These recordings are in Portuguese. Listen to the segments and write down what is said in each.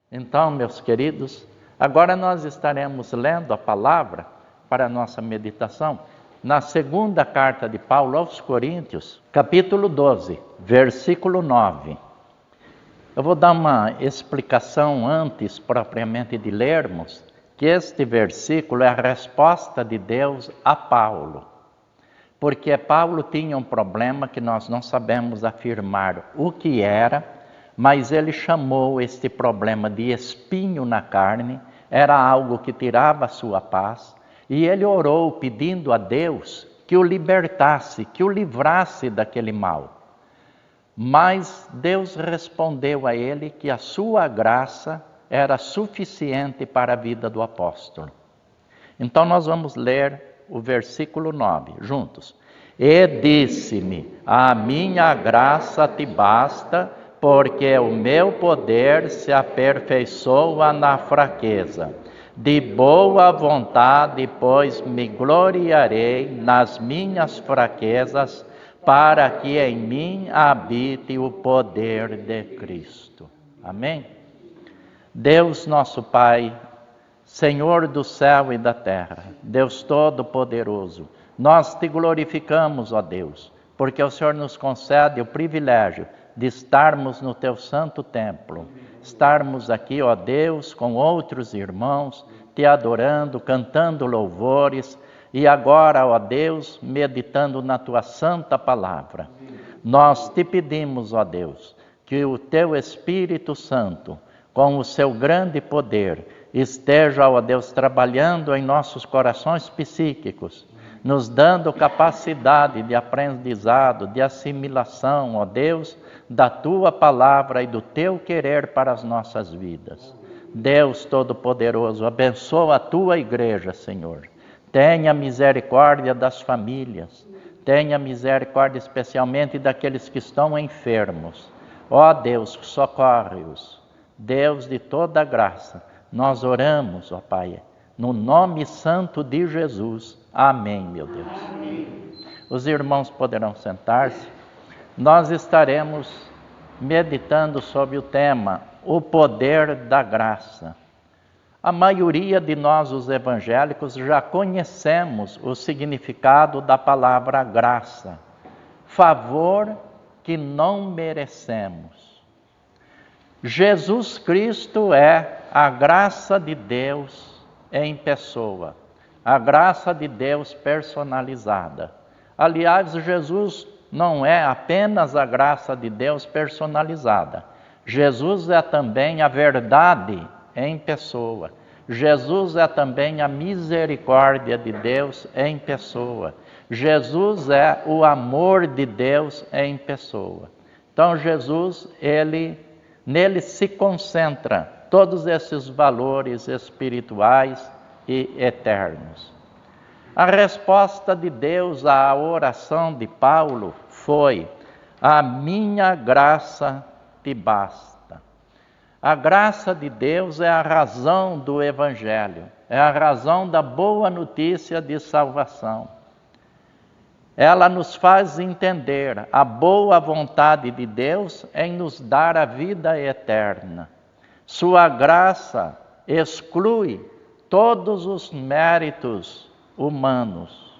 Então, meus queridos, agora nós estaremos lendo a palavra para a nossa meditação na segunda carta de Paulo aos Coríntios, capítulo 12, versículo 9. Eu vou dar uma explicação antes propriamente de lermos, que este versículo é a resposta de Deus a Paulo. Porque Paulo tinha um problema que nós não sabemos afirmar o que era, mas ele chamou este problema de espinho na carne, era algo que tirava a sua paz, e ele orou pedindo a Deus que o libertasse, que o livrasse daquele mal. Mas Deus respondeu a ele que a sua graça era suficiente para a vida do apóstolo. Então nós vamos ler o versículo 9, juntos. E disse-me, a minha graça te basta, porque o meu poder se aperfeiçoa na fraqueza. De boa vontade, pois me gloriarei nas minhas fraquezas, para que em mim habite o poder de Cristo. Amém? Deus nosso Pai, Senhor do céu e da terra, Deus Todo-Poderoso, nós te glorificamos, ó Deus, porque o Senhor nos concede o privilégio de estarmos no teu santo templo, estarmos aqui, ó Deus, com outros irmãos, te adorando, cantando louvores, e agora, ó Deus, meditando na tua santa palavra. Nós te pedimos, ó Deus, que o teu Espírito Santo, com o seu grande poder, esteja, ó Deus, trabalhando em nossos corações psíquicos, nos dando capacidade de aprendizado, de assimilação, ó Deus, da tua palavra e do teu querer para as nossas vidas. Deus Todo-Poderoso, abençoa a tua igreja, Senhor. Tenha misericórdia das famílias, tenha misericórdia especialmente daqueles que estão enfermos. Ó Deus, socorre-os. Deus de toda graça, nós oramos, ó Pai, no nome santo de Jesus. Amém, meu Deus. Amém. Os irmãos poderão sentar-se. Nós estaremos meditando sobre o tema, o poder da graça. A maioria de nós, os evangélicos, já conhecemos o significado da palavra graça. Favor que não merecemos. Jesus Cristo é a graça de Deus em pessoa, a graça de Deus personalizada. Aliás, Jesus não é apenas a graça de Deus personalizada. Jesus é também a verdade em pessoa. Jesus é também a misericórdia de Deus em pessoa. Jesus é o amor de Deus em pessoa. Então Jesus, nele se concentra todos esses valores espirituais e eternos. A resposta de Deus à oração de Paulo foi: a minha graça te basta. A graça de Deus é a razão do Evangelho, é a razão da boa notícia de salvação. Ela nos faz entender a boa vontade de Deus em nos dar a vida eterna. Sua graça exclui todos os méritos humanos.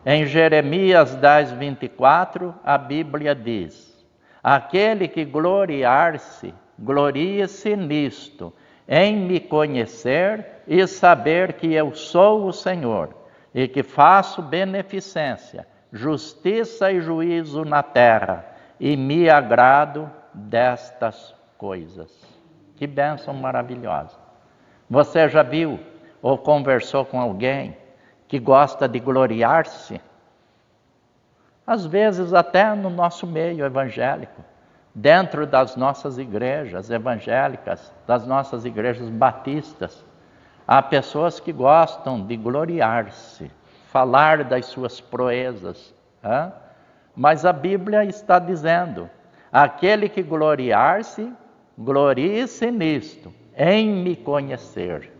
Em Jeremias 10, 24, a Bíblia diz: aquele que gloriar-se, glorie-se nisto, em me conhecer e saber que eu sou o Senhor, e que faço beneficência, justiça e juízo na terra, e me agrado destas coisas. Que bênção maravilhosa! Você já viu ou conversou com alguém que gosta de gloriar-se? Às vezes até no nosso meio evangélico, dentro das nossas igrejas evangélicas, das nossas igrejas batistas, há pessoas que gostam de gloriar-se, falar das suas proezas. Mas a Bíblia está dizendo: aquele que gloriar-se, glorie-se nisto, em me conhecer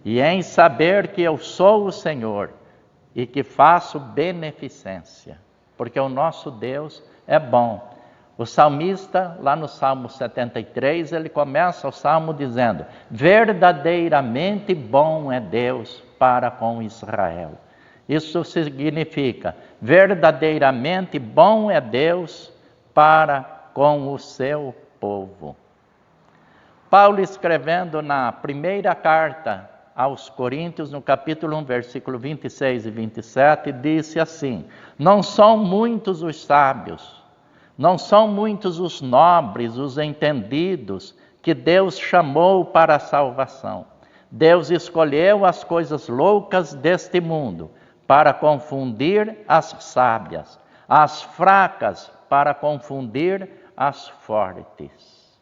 e em saber que eu sou o Senhor e que faço beneficência, porque o nosso Deus é bom. O salmista, lá no Salmo 73, ele começa o salmo dizendo: verdadeiramente bom é Deus para com Israel. Isso significa, verdadeiramente bom é Deus para com o seu povo. Paulo, escrevendo na primeira carta aos Coríntios, no capítulo 1, versículo 26 e 27, disse assim: não são muitos os sábios, não são muitos os nobres, os entendidos, que Deus chamou para a salvação. Deus escolheu as coisas loucas deste mundo para confundir as sábias, as fracas para confundir as fortes.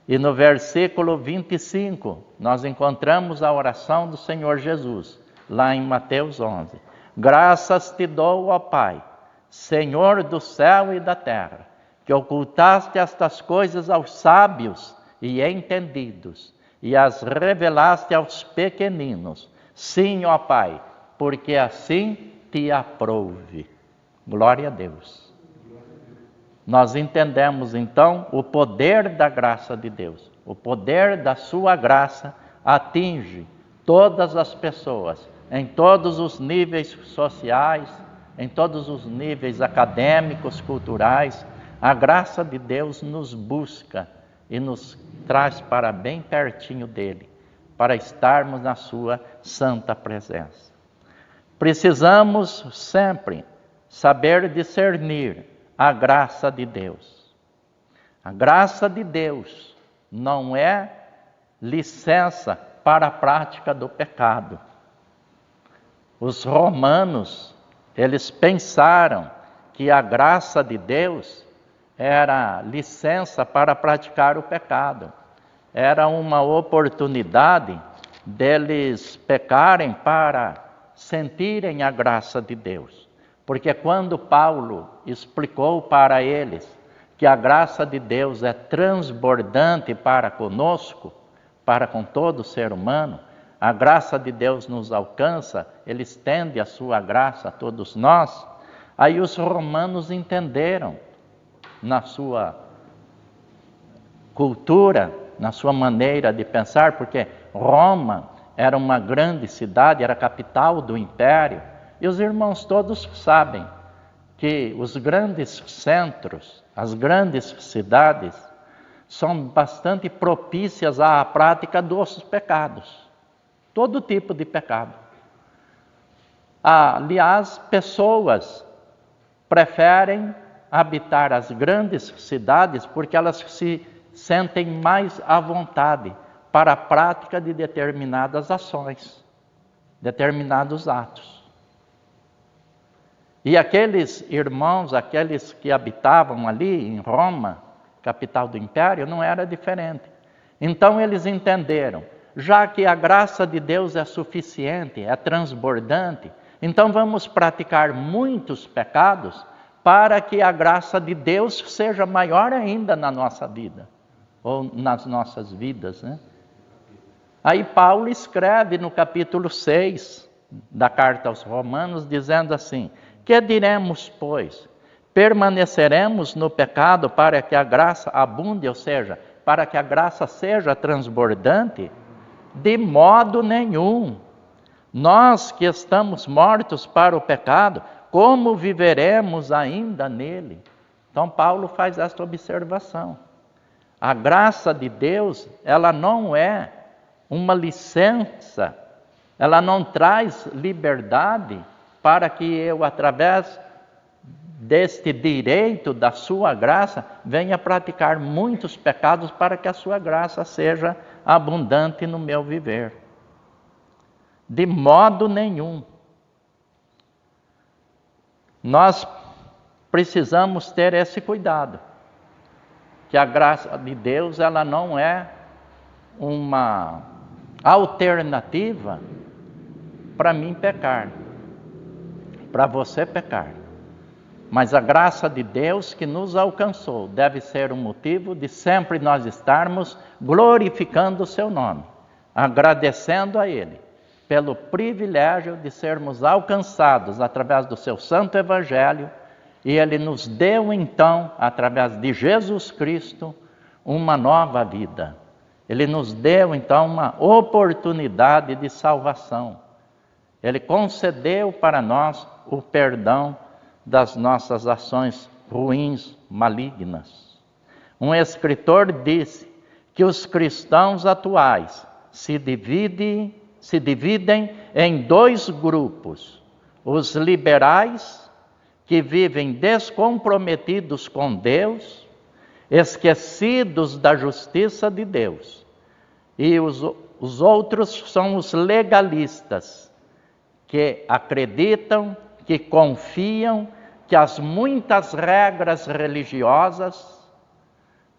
E no versículo 25, nós encontramos a oração do Senhor Jesus, lá em Mateus 11. Graças te dou, ó Pai, Senhor do céu e da terra, que ocultaste estas coisas aos sábios e entendidos, e as revelaste aos pequeninos. Sim, ó Pai, porque assim te aprouve. Glória a Deus. Nós entendemos então o poder da graça de Deus. O poder da sua graça atinge todas as pessoas, em todos os níveis sociais, em todos os níveis acadêmicos, culturais. A graça de Deus nos busca e nos traz para bem pertinho dele, para estarmos na sua santa presença. Precisamos sempre saber discernir a graça de Deus. A graça de Deus não é licença para a prática do pecado. Os romanos, eles pensaram que a graça de Deus era licença para praticar o pecado. Era uma oportunidade deles pecarem para sentirem a graça de Deus. Porque quando Paulo explicou para eles que a graça de Deus é transbordante para conosco, para com todo ser humano, a graça de Deus nos alcança, ele estende a sua graça a todos nós. Aí os romanos entenderam, na sua cultura, na sua maneira de pensar, porque Roma era uma grande cidade, era a capital do império, e os irmãos todos sabem que os grandes centros, as grandes cidades, são bastante propícias à prática dos pecados, todo tipo de pecado. Aliás, pessoas preferem habitar as grandes cidades porque elas se sentem mais à vontade para a prática de determinadas ações, determinados atos. E aqueles irmãos, aqueles que habitavam ali em Roma, capital do império, não era diferente. Então eles entenderam, já que a graça de Deus é suficiente, é transbordante, então vamos praticar muitos pecados para que a graça de Deus seja maior ainda na nossa vida, ou nas nossas vidas, né? Aí Paulo escreve no capítulo 6 da carta aos Romanos, dizendo assim: que diremos, pois? Permaneceremos no pecado para que a graça abunde, ou seja, para que a graça seja transbordante? De modo nenhum. Nós que estamos mortos para o pecado, como viveremos ainda nele? Então Paulo faz esta observação. A graça de Deus, ela não é uma licença, ela não traz liberdade para que eu, através deste direito da sua graça, venha praticar muitos pecados para que a sua graça seja abundante no meu viver. De modo nenhum. Nós precisamos ter esse cuidado, que a graça de Deus, ela não é uma alternativa para mim pecar, para você pecar. Mas a graça de Deus que nos alcançou deve ser um motivo de sempre nós estarmos glorificando o seu nome, agradecendo a Ele pelo privilégio de sermos alcançados através do seu santo evangelho E Ele nos deu então, através de Jesus Cristo, uma nova vida. Ele nos deu então uma oportunidade de salvação. Ele concedeu para nós o perdão das nossas ações ruins, malignas. Um escritor disse que os cristãos atuais se dividem em dois grupos: os liberais, que vivem descomprometidos com Deus, esquecidos da justiça de Deus. E os outros são os legalistas, que acreditam, que confiam que as muitas regras religiosas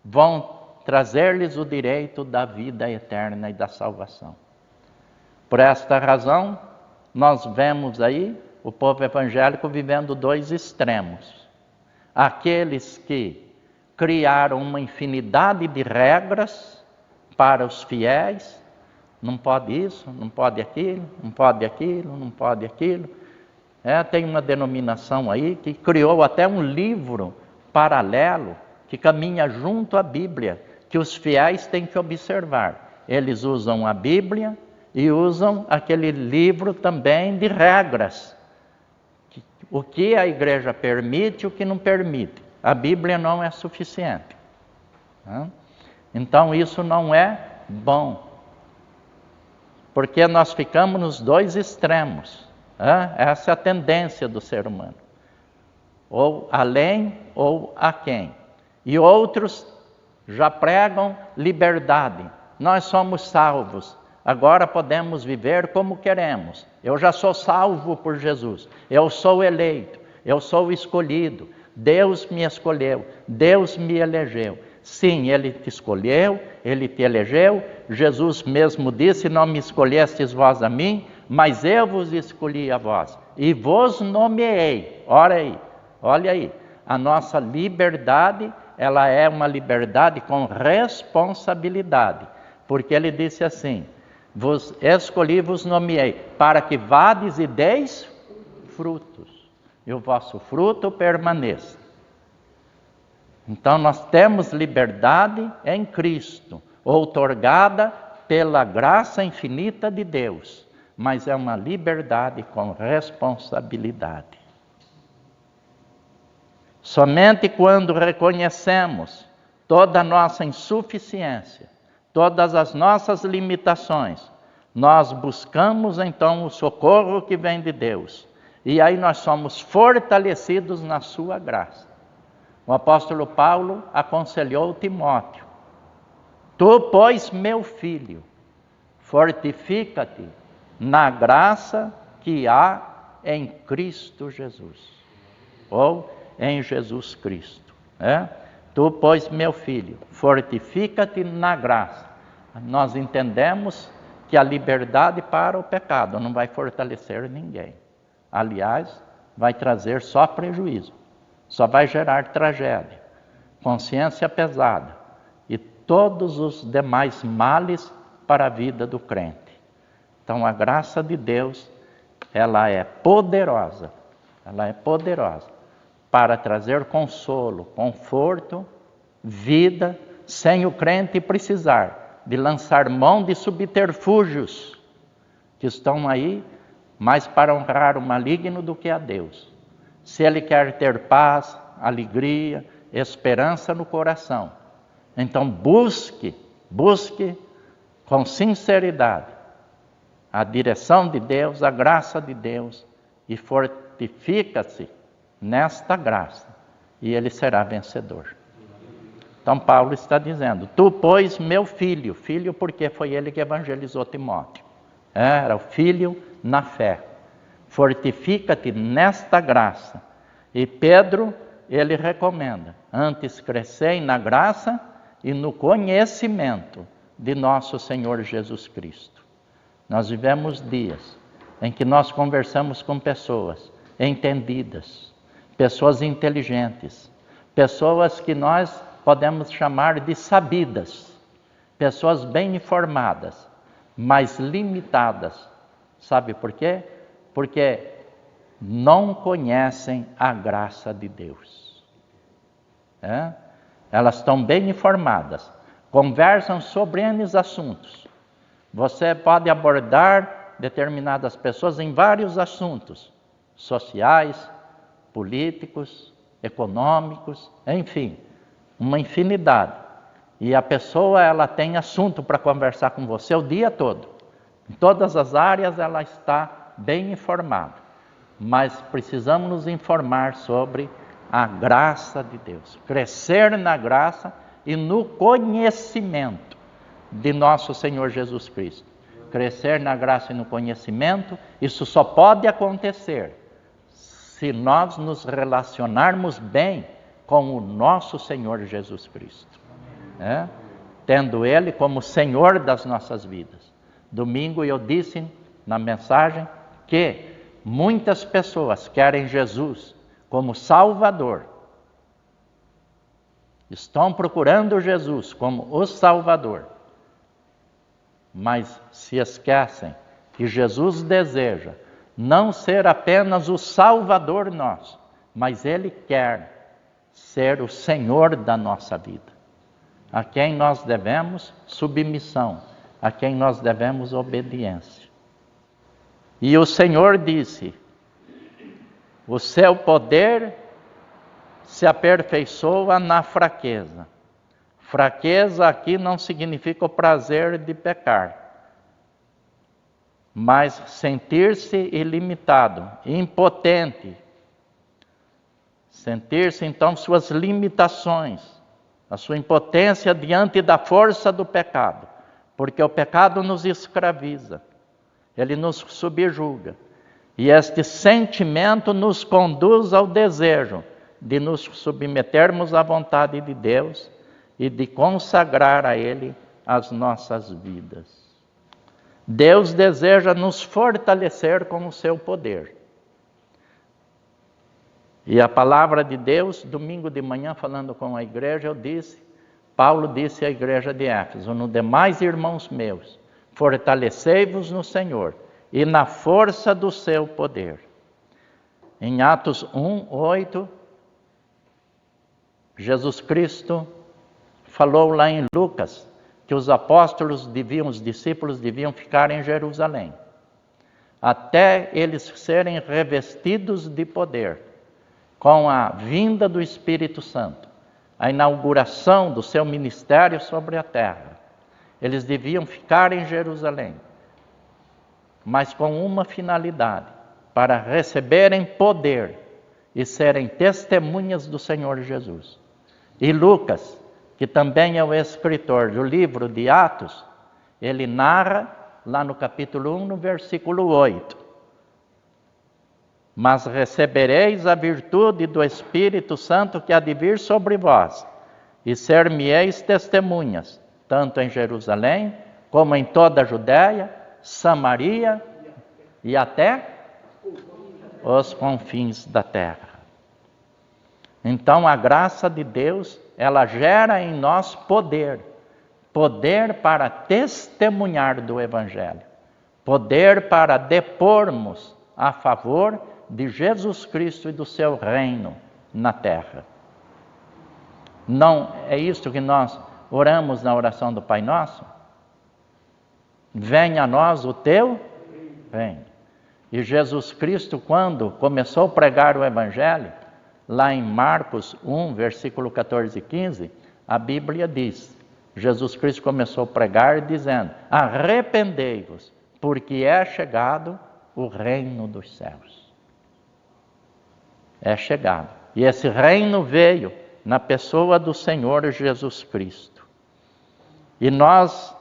vão trazer-lhes o direito da vida eterna e da salvação. Por esta razão, nós vemos aí o povo evangélico vivendo dois extremos. Aqueles que criaram uma infinidade de regras para os fiéis, não pode isso, não pode aquilo, não pode aquilo, não pode aquilo. Tem uma denominação aí que criou até um livro paralelo que caminha junto à Bíblia, que os fiéis têm que observar. Eles usam a Bíblia e usam aquele livro também de regras. O que a igreja permite e o que não permite. A Bíblia não é suficiente. Então isso não é bom. Porque nós ficamos nos dois extremos. Essa é a tendência do ser humano. Ou além ou aquém. E outros já pregam liberdade. Nós somos salvos. Agora podemos viver como queremos. Eu já sou salvo por Jesus. Eu sou eleito. Eu sou escolhido. Deus me escolheu. Deus me elegeu. Sim, Ele te escolheu. Ele te elegeu. Jesus mesmo disse: não me escolhestes vós a mim, mas eu vos escolhi a vós. E vos nomeei. Olha aí. A nossa liberdade, ela é uma liberdade com responsabilidade. Porque Ele disse assim: vos escolhi, vos nomeei, para que vades e deis frutos, e o vosso fruto permaneça. Então nós temos liberdade em Cristo, outorgada pela graça infinita de Deus, mas é uma liberdade com responsabilidade. Somente quando reconhecemos toda a nossa insuficiência, todas as nossas limitações, nós buscamos então o socorro que vem de Deus. E aí nós somos fortalecidos na sua graça. O apóstolo Paulo aconselhou Timóteo: tu, pois, meu filho, fortifica-te na graça que há em Cristo Jesus. Ou em Jesus Cristo. Tu, pois, meu filho, fortifica-te na graça. Nós entendemos que a liberdade para o pecado não vai fortalecer ninguém. Aliás, vai trazer só prejuízo. Só vai gerar tragédia, consciência pesada e todos os demais males para a vida do crente. Então a graça de Deus, ela é poderosa para trazer consolo, conforto, vida, sem o crente precisar de lançar mão de subterfúgios que estão aí mais para honrar o maligno do que a Deus. Se ele quer ter paz, alegria, esperança no coração, então busque com sinceridade a direção de Deus, a graça de Deus, e fortifica-se nesta graça, e ele será vencedor. Então Paulo está dizendo: tu, pois, meu filho, porque foi ele que evangelizou Timóteo, era o filho na fé, fortifica-te nesta graça. E Pedro, ele recomenda: antes crescei na graça e no conhecimento de nosso Senhor Jesus Cristo. Nós vivemos dias em que nós conversamos com pessoas entendidas, pessoas inteligentes, pessoas que nós podemos chamar de sabidas, pessoas bem informadas, mas limitadas. Sabe por quê? Porque não conhecem a graça de Deus. Elas estão bem informadas, conversam sobre N assuntos. Você pode abordar determinadas pessoas em vários assuntos, sociais, políticos, econômicos, enfim, uma infinidade. E a pessoa, ela tem assunto para conversar com você o dia todo. Em todas as áreas ela está bem informada. Mas precisamos nos informar sobre a graça de Deus. Crescer na graça e no conhecimento de nosso Senhor Jesus Cristo. Crescer na graça e no conhecimento, isso só pode acontecer se nós nos relacionarmos bem com o nosso Senhor Jesus Cristo. Tendo Ele como Senhor das nossas vidas. Domingo eu disse na mensagem que muitas pessoas querem Jesus como Salvador. Estão procurando Jesus como o Salvador. Mas se esquecem que Jesus deseja não ser apenas o Salvador nosso, mas Ele quer ser o Senhor da nossa vida, a quem nós devemos submissão, a quem nós devemos obediência. E o Senhor disse: o seu poder se aperfeiçoa na fraqueza. Fraqueza aqui não significa o prazer de pecar, mas sentir-se ilimitado, impotente. Sentir-se então suas limitações, a sua impotência diante da força do pecado, porque o pecado nos escraviza, ele nos subjuga. E este sentimento nos conduz ao desejo de nos submetermos à vontade de Deus e de consagrar a Ele as nossas vidas. Deus deseja nos fortalecer com o seu poder. E a palavra de Deus, domingo de manhã, falando com a igreja, Paulo disse à igreja de Éfeso: no demais, irmãos meus, fortalecei-vos no Senhor e na força do seu poder. Em Atos 1:8, Jesus Cristo falou lá em Lucas que os discípulos deviam ficar em Jerusalém, até eles serem revestidos de poder, com a vinda do Espírito Santo, a inauguração do seu ministério sobre a terra. Eles deviam ficar em Jerusalém, mas com uma finalidade: para receberem poder e serem testemunhas do Senhor Jesus. E Lucas, que também é o escritor do livro de Atos, ele narra lá no capítulo 1, no versículo 8: mas recebereis a virtude do Espírito Santo que há de vir sobre vós, e ser-me-eis testemunhas, tanto em Jerusalém, como em toda a Judéia, Samaria e até os confins da terra. Então a graça de Deus, ela gera em nós poder para testemunhar do Evangelho, poder para depormos a favor de Jesus Cristo e do seu reino na terra. Não é isso que nós oramos na oração do Pai Nosso? Venha a nós o teu reino. E Jesus Cristo, quando começou a pregar o Evangelho, lá em Marcos 1, versículo 14 e 15, a Bíblia diz, Jesus Cristo começou a pregar dizendo: arrependei-vos, porque é chegado o reino dos céus. É chegado. E esse reino veio na pessoa do Senhor Jesus Cristo. E nós,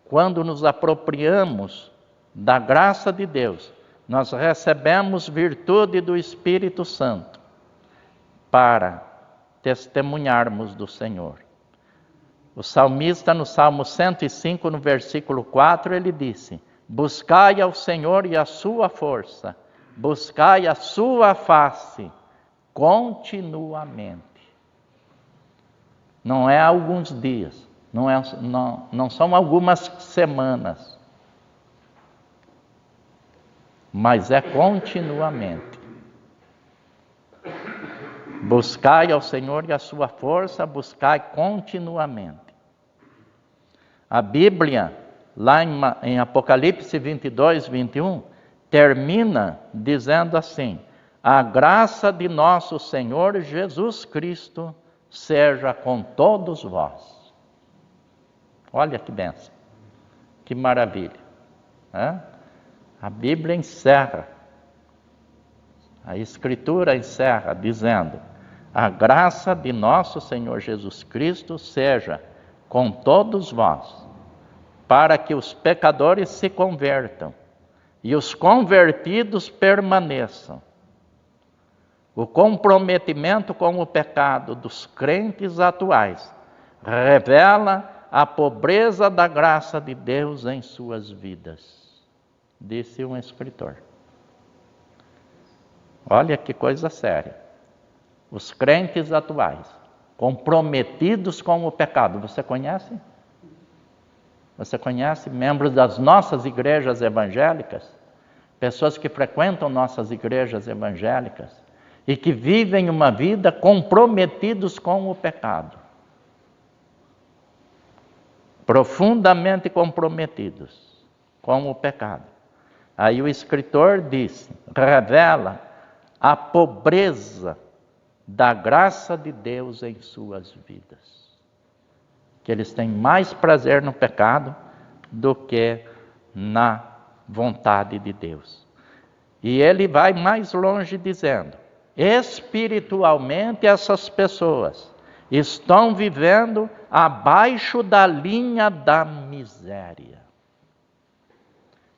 quando nos apropriamos da graça de Deus, nós recebemos virtude do Espírito Santo para testemunharmos do Senhor. O salmista, no Salmo 105, no versículo 4, ele disse: buscai ao Senhor e a sua força, buscai a sua face continuamente. Não é alguns dias, não são algumas semanas, mas é continuamente. Buscai ao Senhor e a sua força, buscai continuamente. A Bíblia, lá em Apocalipse 22, 21, termina dizendo assim: a graça de nosso Senhor Jesus Cristo seja com todos vós. Olha que bênção, que maravilha. A Bíblia encerra, a Escritura encerra dizendo: a graça de nosso Senhor Jesus Cristo seja com todos vós, para que os pecadores se convertam e os convertidos permaneçam. O comprometimento com o pecado dos crentes atuais revela a pobreza da graça de Deus em suas vidas, disse um escritor. Olha que coisa séria. Os crentes atuais, comprometidos com o pecado. Você conhece? Você conhece membros das nossas igrejas evangélicas? Pessoas que frequentam nossas igrejas evangélicas e que vivem uma vida comprometidos com o pecado. Profundamente comprometidos com o pecado. Aí o escritor disse, revela a pobreza da graça de Deus em suas vidas. Que eles têm mais prazer no pecado do que na vontade de Deus. E ele vai mais longe dizendo, espiritualmente essas pessoas estão vivendo abaixo da linha da miséria.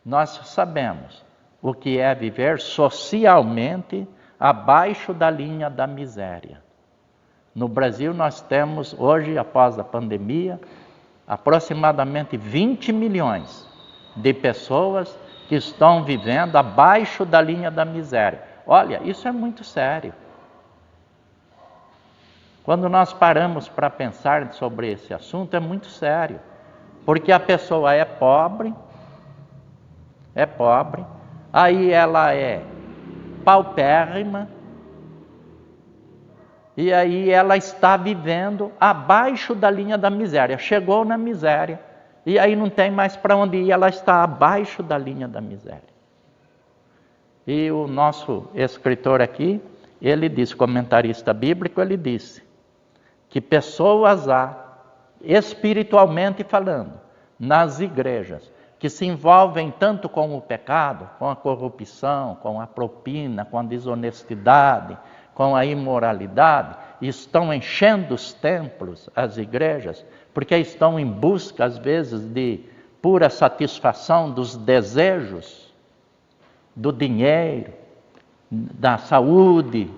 Nós sabemos o que é viver socialmente abaixo da linha da miséria. No Brasil nós temos hoje, após a pandemia, aproximadamente 20 milhões de pessoas que estão vivendo abaixo da linha da miséria. Olha, isso é muito sério. Quando nós paramos para pensar sobre esse assunto, é muito sério. Porque a pessoa é pobre, aí ela é paupérrima, e aí ela está vivendo abaixo da linha da miséria. Chegou na miséria, e aí não tem mais para onde ir, ela está abaixo da linha da miséria. E o nosso escritor aqui, ele disse, comentarista bíblico, ele disse que pessoas há, espiritualmente falando, nas igrejas, que se envolvem tanto com o pecado, com a corrupção, com a propina, com a desonestidade, com a imoralidade, e estão enchendo os templos, as igrejas, porque estão em busca, às vezes, de pura satisfação dos desejos, do dinheiro, da saúde,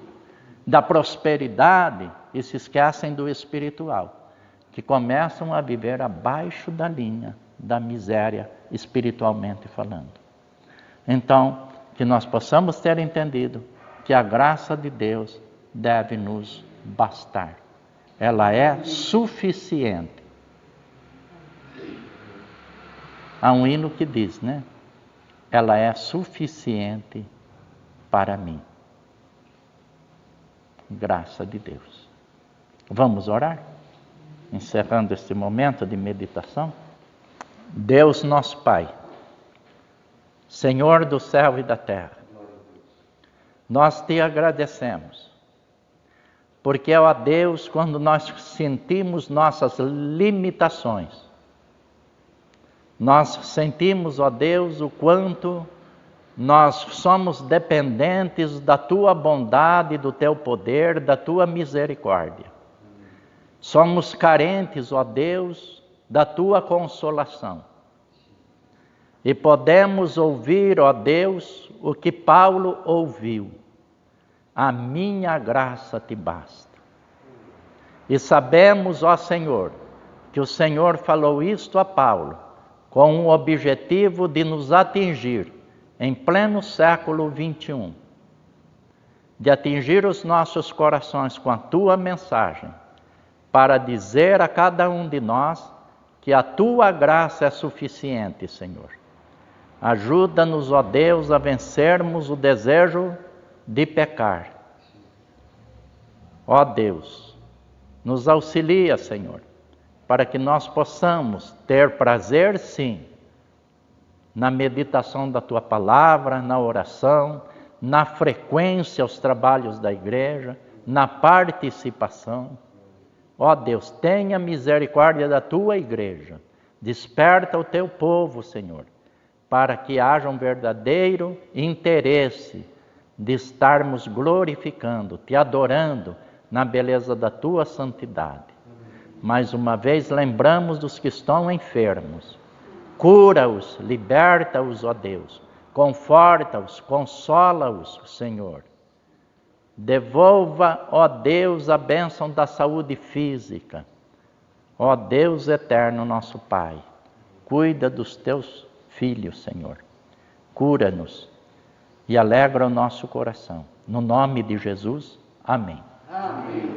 da prosperidade, e se esquecem do espiritual, que começam a viver abaixo da linha da miséria, espiritualmente falando. Então, que nós possamos ter entendido que a graça de Deus deve nos bastar. Ela é suficiente. Há um hino que diz, né? Ela é suficiente para mim. Graça de Deus. Vamos orar? Encerrando este momento de meditação. Deus nosso Pai, Senhor do céu e da terra, nós te agradecemos, porque, ó Deus, quando nós sentimos nossas limitações, nós sentimos, ó Deus, o quanto nós somos dependentes da tua bondade, do teu poder, da tua misericórdia. Somos carentes, ó Deus, da tua consolação. E podemos ouvir, ó Deus, o que Paulo ouviu. A minha graça te basta. E sabemos, ó Senhor, que o Senhor falou isto a Paulo, com o objetivo de nos atingir em pleno século 21, de atingir os nossos corações com a tua mensagem, para dizer a cada um de nós que a tua graça é suficiente, Senhor. Ajuda-nos, ó Deus, a vencermos o desejo de pecar. Ó Deus, nos auxilia, Senhor, para que nós possamos ter prazer, sim, na meditação da Tua palavra, na oração, na frequência aos trabalhos da igreja, na participação. Ó Deus, tenha misericórdia da Tua igreja. Desperta o Teu povo, Senhor, para que haja um verdadeiro interesse de estarmos glorificando, Te adorando na beleza da Tua santidade. Mais uma vez lembramos dos que estão enfermos. Cura-os, liberta-os, ó Deus. Conforta-os, consola-os, Senhor. Devolva, ó Deus, a bênção da saúde física. Ó Deus eterno, nosso Pai, cuida dos Teus filhos, Senhor. Cura-nos e alegra o nosso coração. No nome de Jesus, amém. Amém.